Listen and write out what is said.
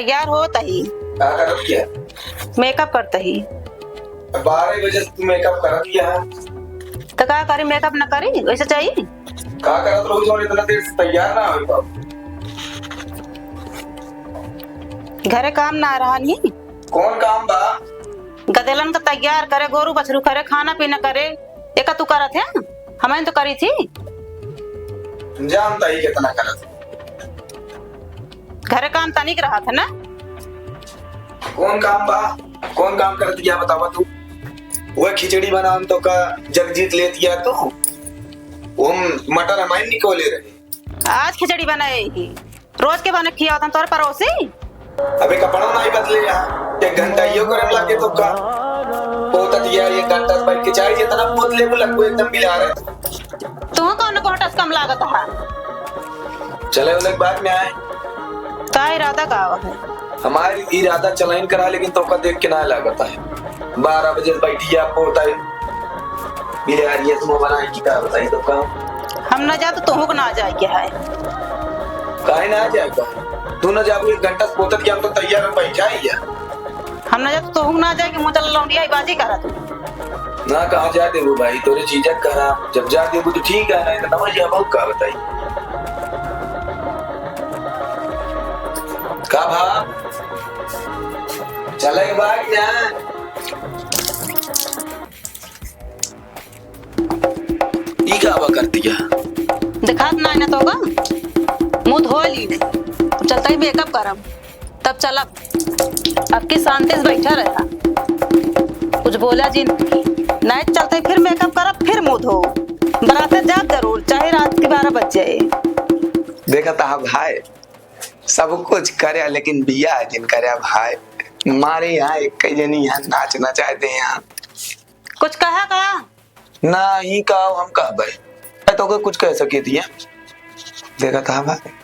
तैयार होता ही क्या करत किया? मेकअप करता ही 12 बजे से तू मेकअप करत किया है? तो का करी मेकअप न करी वैसे चाहिए। का करत रहो जो इतना देर से तैयार ना हो पाओ? घरे काम ना रहा नहीं कौन काम बा? गदेलन का तैयार करे गोरू बछरू करे खाना पीना करे एक तू करत है हमें तो करी थी। जानता ही कितना करत। घरे काम तनिक रहा था ना। कौन काम बा? कौन काम करत किया बतावा तू? वो खिचड़ी बनान तो का जगजीत ले दिया तो वो मटर हमारे निकोले रहे। आज खिचड़ी बनाए ही रोज के बने खिया होता तोर पड़ोसी। अबे कपड़ा नहीं बदले यहाँ 1 घंटा यो करे लगे तो का बहुत दिया 1 घंटा बैठ के चाहिए जितना बोतले को लगो एकदम मिला रहे। तू कौन को हटस कम लागत है। चले वाले बाद में आए का इरादा का है हमारी इरादा चलाइन करा लेकिन तो का देख के ना लगता है 12 बजे बैठी आप होता है मिले यार ये तुम बनाए की का बताई तो का हम न जा तो तुम को ना जाए क्या है काहे ना जाएगा तू ना जाओ 1 घंटा पोतत के हम तो तैयार हो बैठा ही है। हम न जा तो तुम ना जाए कि मुंह चल लौंडिया बाजी करा तू ना कहा जा दे वो भाई तोरे चीजक करा जब जा दे वो तो ठीक है नहीं तो समझ जा बहुत का बताई का भा चले भाग ना ई का बा कर दिया दिखात ना ना तो का मुंह धो ली चलता ही मेकअप करम तब चला अब की शांति से बैठा रहा कुछ बोला जी नहीं चलते फिर मेकअप करा फिर मुंह धो बराते जा जरूर चाहे रात के 12 बज जाए। देखा था भाई सब कुछ करे लेकिन बिया जिन करे भाई हमारे यहाँ एक कई जनी यहाँ नाचना चाहते हैं यहाँ कुछ कहा का ना ही कहा हम कहा भाई तो कुछ कह सकी थी देखा था भाई